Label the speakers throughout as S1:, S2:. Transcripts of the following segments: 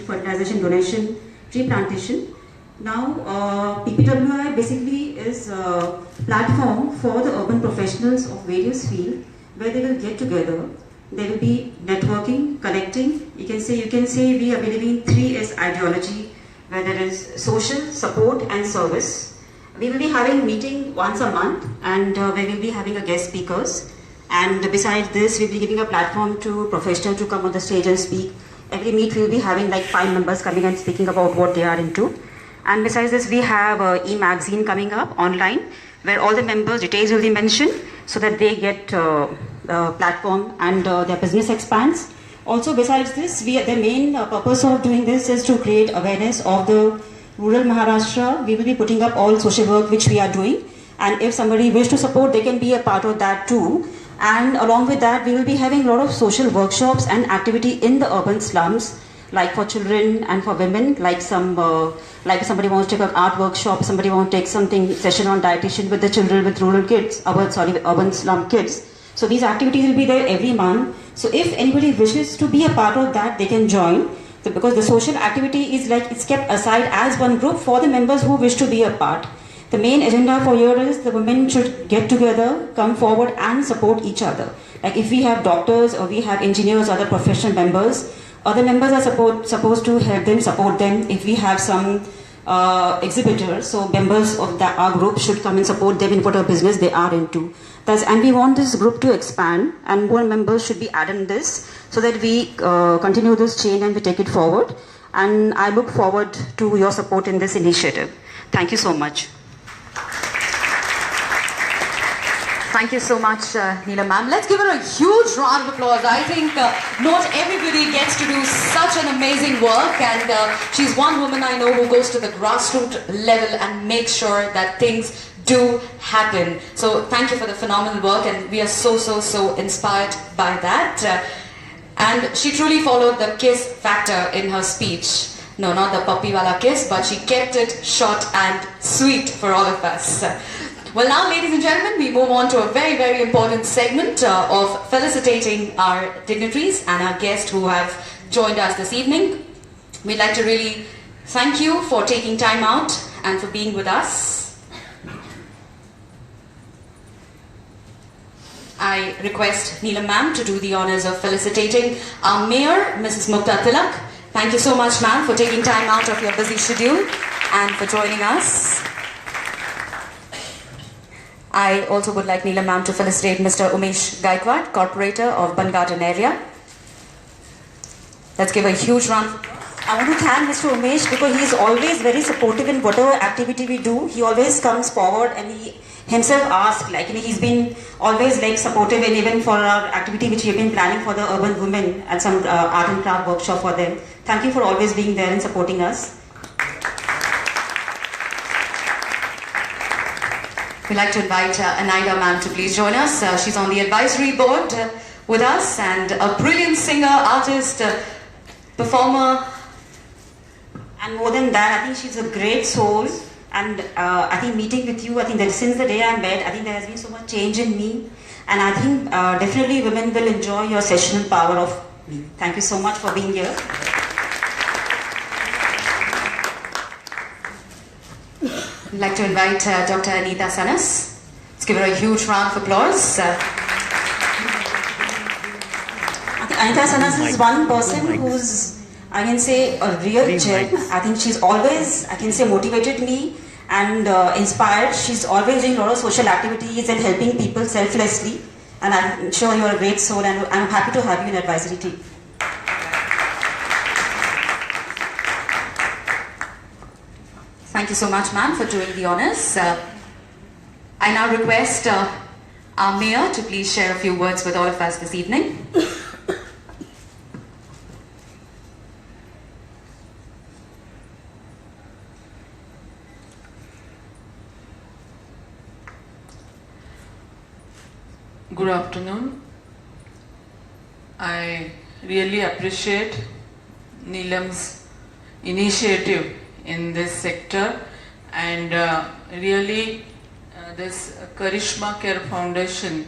S1: fertilization, donation, tree plantation. Now, PPWI basically is a platform for the urban professionals of various fields where they will get together. They will be networking, connecting. You can say we are believing 3S ideology, where there is social, support, and service. We will be having meeting once a month, and we will be having a guest speakers. And besides this, we'll be giving a platform to professionals to come on the stage and speak. Every meet we'll be having like 5 members coming and speaking about what they are into. And besides this, we have e-magazine coming up online, where all the members' details will be mentioned so that they get the platform and their business expands. Also, besides this, the main purpose of doing this is to create awareness of the rural Maharashtra. We will be putting up all social work which we are doing. And if somebody wishes to support, they can be a part of that too. And along with that, we will be having a lot of social workshops and activity in the urban slums, like for children and for women, like like somebody wants to take an art workshop, somebody wants to take something session on dietitian with the children with rural kids, urban slum kids. So these activities will be there every month. So if anybody wishes to be a part of that, they can join. So because the social activity is like it's kept aside as one group for the members who wish to be a part. The main agenda for here is the women should get together, come forward and support each other. Like if we have doctors or we have engineers or other professional members, other members are supposed to help them, support them. If we have some exhibitors, so members of our group should come and support them in whatever business they are into. And we want this group to expand, and more members should be added in this so that we continue this chain and we take it forward. And I look forward to your support in this initiative. Thank you so much.
S2: Thank you so much, Neelam ma'am. Let's give her a huge round of applause. I think not everybody gets to do such an amazing work, and she's one woman I know who goes to the grassroots level and makes sure that things do happen. So thank you for the phenomenal work, and we are so inspired by that. And she truly followed the kiss factor in her speech. No, not the puppy wala kiss, but she kept it short and sweet for all of us. Well, now, ladies and gentlemen, we move on to a very important segment of felicitating our dignitaries and our guests who have joined us this evening. We'd like to really thank you for taking time out and for being with us. I request Neelam ma'am to do the honors of felicitating our Mayor, Mrs. Mukta Tilak. Thank you so much, ma'am, for taking time out of your busy schedule and for joining us. I also would like Neelam ma'am to felicitate Mr. Umesh Gaikwad, Corporator of Bangarden area. Let's give a huge round.
S1: I want to thank Mr. Umesh because he is always very supportive in whatever activity we do. He always comes forward and he himself asks, like, he's been always like supportive, and even for our activity which we have been planning for the urban women and some art and craft workshop for them. Thank you for always being there and supporting us.
S2: We'd like to invite Anaida ma'am to please join us. She's on the advisory board with us and a brilliant singer, artist, performer.
S1: And more than that, I think she's a great soul. And I think meeting with you, I think that since the day I met, I think there has been so much change in me. And I think definitely women will enjoy your sessional power of me. Thank you so much for being here.
S2: I'd like to invite Dr. Anita Sanas. Let's give her a huge round of applause.
S1: I think Anita Sanas is one person who's, I can say, a real gem. I think she's always, I can say, motivated me and inspired. She's always doing a lot of social activities and helping people selflessly. And I'm sure you're a great soul, and I'm happy to have you in advisory team.
S2: Thank you so much, ma'am, for doing the honors. I now request our Mayor to please share a few words with all of us this evening.
S3: Good afternoon. I really appreciate Neelam's initiative in this sector, and really this Karishma Care Foundation,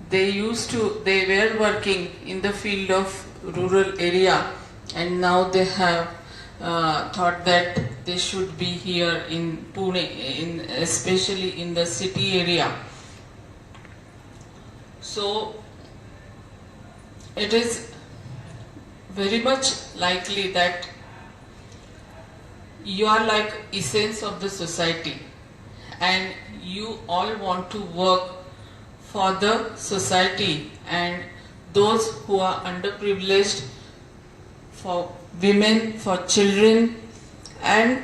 S3: they were working in the field of rural area, and now they have thought that they should be here in Pune, especially in the city area. So it is very much likely that you are like essence of the society, and you all want to work for the society and those who are underprivileged, for women, for children, and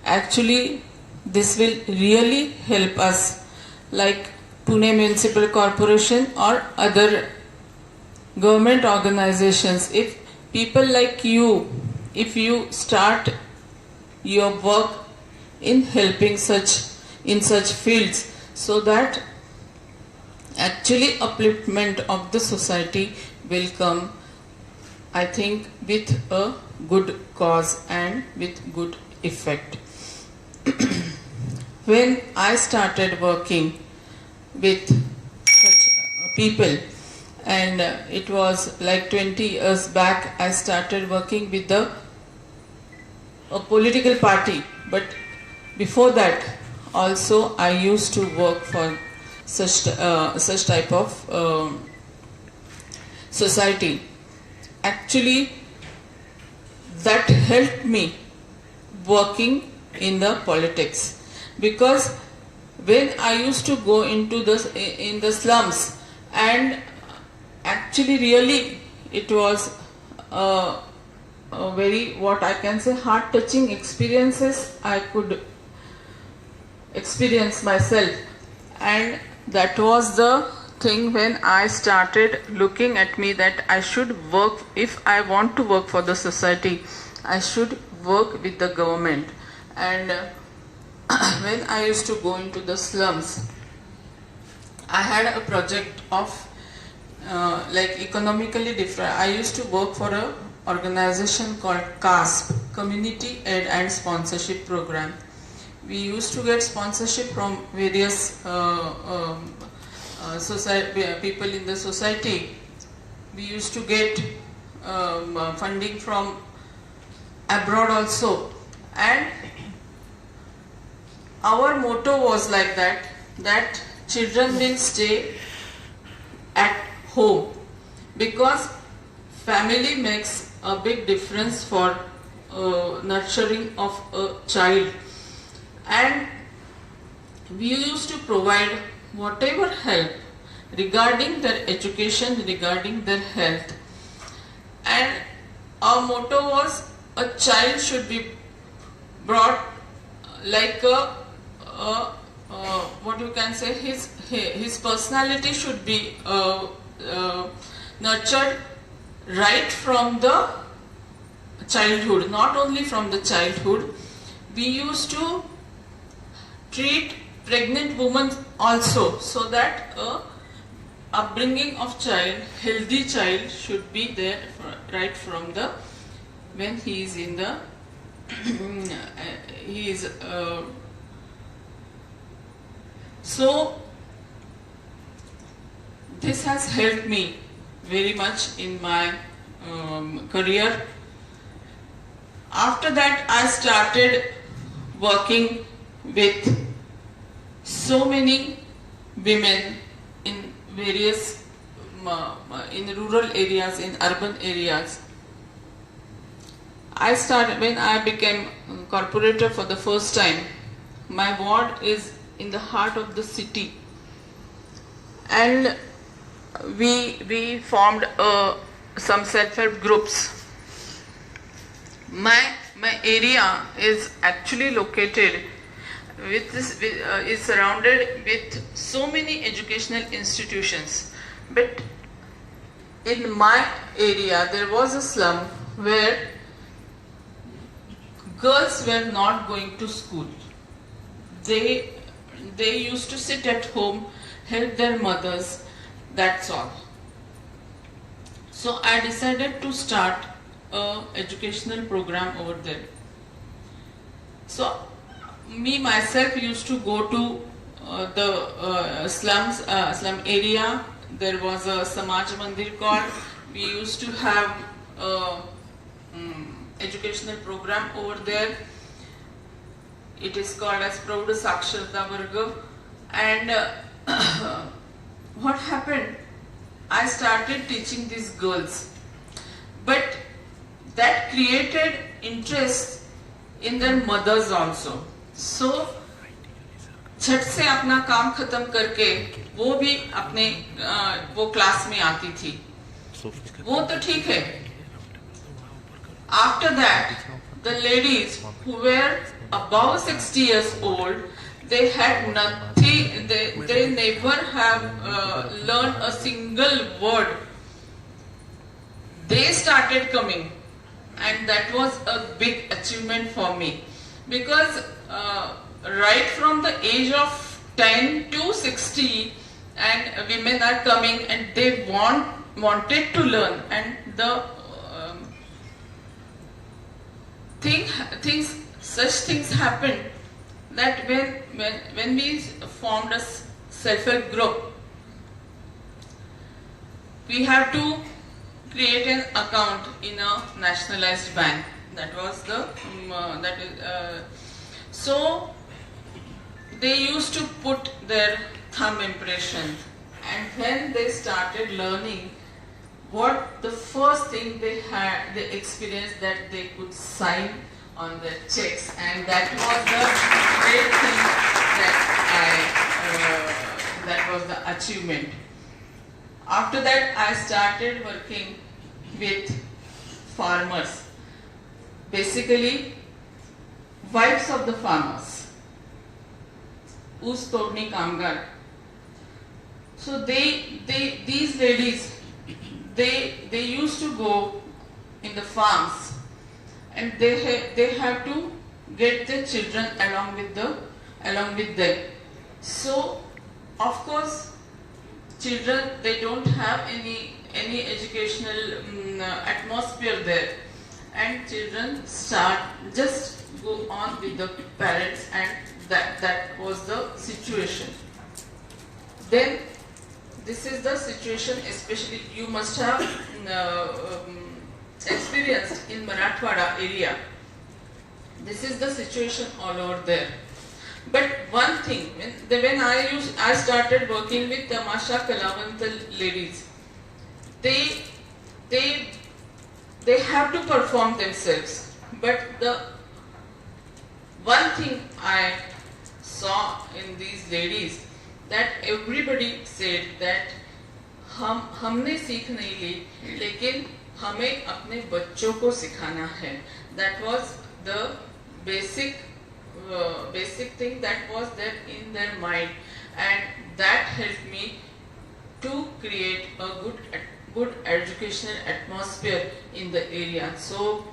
S3: actually this will really help us, like Pune Municipal Corporation or other government organizations. If people like you, if you start your work in helping in such fields, so that actually upliftment of the society will come, I think, with a good cause and with good effect. When I started working with such people, and it was like 20 years back, I started working with a political party, but before that also I used to work for such type of society. Actually, that helped me working in the politics, because when I used to go into in the slums, and actually really it was a very, what I can say, heart-touching experiences I could experience myself, and that was the thing when I started looking at me that I should work, if I want to work for the society, I should work with the government. And when I used to go into the slums, I had a project of like economically different. I used to work for a organization called CASP, Community Aid and Sponsorship Program. We used to get sponsorship from various people in the society. We used to get funding from abroad also, and our motto was like that children will stay at home, because family makes a big difference for nurturing of a child. And we used to provide whatever help regarding their education, regarding their health. And our motto was, a child should be brought like what you can say, his personality should be nurtured right from the childhood, not only from the childhood. We used to treat pregnant women also, so that upbringing of child, healthy child, should be there right from the when he is in the he is so this has helped me very much in my career. After that, I started working with so many women in various in rural areas, in urban areas. I started when I became corporator for the first time. My ward is in the heart of the city, and we formed some self-help groups. My area is actually located with this is surrounded with so many educational institutions, but in my area there was a slum where girls were not going to school. They used to sit at home, help their mothers, that's all. So I decided to start a educational program over there. So me myself used to go to the slum area. There was a Samaj Mandir called. We used to have educational program over there. It is called as Praud Saksharata Varga. And what happened? I started teaching these girls, but that created interest in their mothers also. So झट से अपना काम खत्म करके वो भी अपने वो क्लास में आती थी, वो तो ठीक है. After that, the ladies who were above 60 years old, they had nothing, they never have learned a single word. They started coming, and that was a big achievement for me, because right from the age of 10 to 60, and women are coming and they wanted to learn, and the such things happened that when we formed a self-help group, we have to create an account in a nationalized bank. That was the so they used to put their thumb impression, and when they started learning, what the first thing they experienced that they could sign on their checks, and that was the great thing that was the achievement. After that, I started working with farmers, basically wives of the farmers, ऊस तोड़ने कामगार. So these ladies, they used to go in the farms, and they have to get their children along with them. So of course, children, they don't have any educational atmosphere there, and children just go on with the parents, and that was the situation. Then this is the situation, especially you must have experienced in Marathwada area. This is the situation all over there. But one thing, when I started working with Tamasha Kalavantal ladies, they have to perform themselves. But the one thing I saw in these ladies, that everybody said that हमने सीख नहीं ली, लेकिन हमें अपने बच्चों को सिखाना है. That was the basic thing that was there in their mind, and that helped me to create a good educational atmosphere in the area. So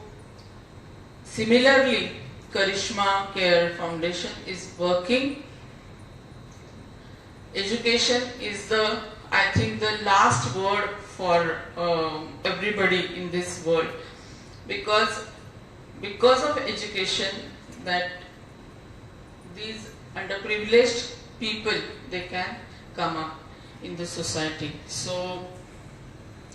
S3: similarly, Karishma Care Foundation is working. Education is I think the last word for everybody in this world, because of education, that these underprivileged people, they can come up in the society. So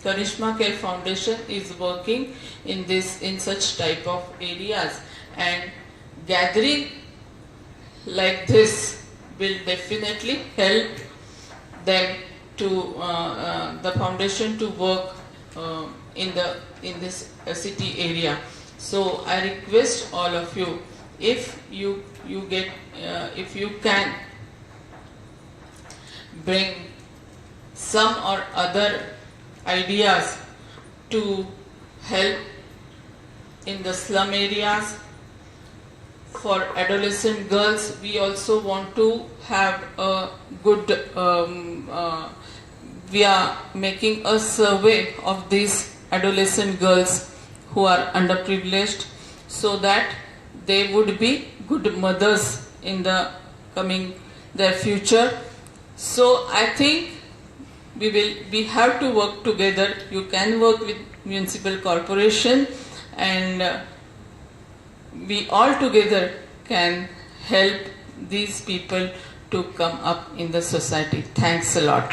S3: Karishma Care Foundation is working in such type of areas, and gathering like this will definitely help them to the foundation to work in this city area. So I request all of you, if you can bring some or other ideas to help in the slum areas. For adolescent girls, we also want to have a good, we are making a survey of these adolescent girls who are underprivileged, so that they would be good mothers in their future. So I think we have to work together. You can work with municipal corporation, and we all together can help these people to come up in the society. Thanks a lot.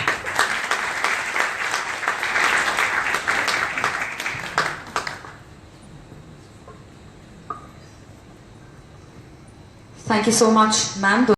S2: Thank you so much, ma'am.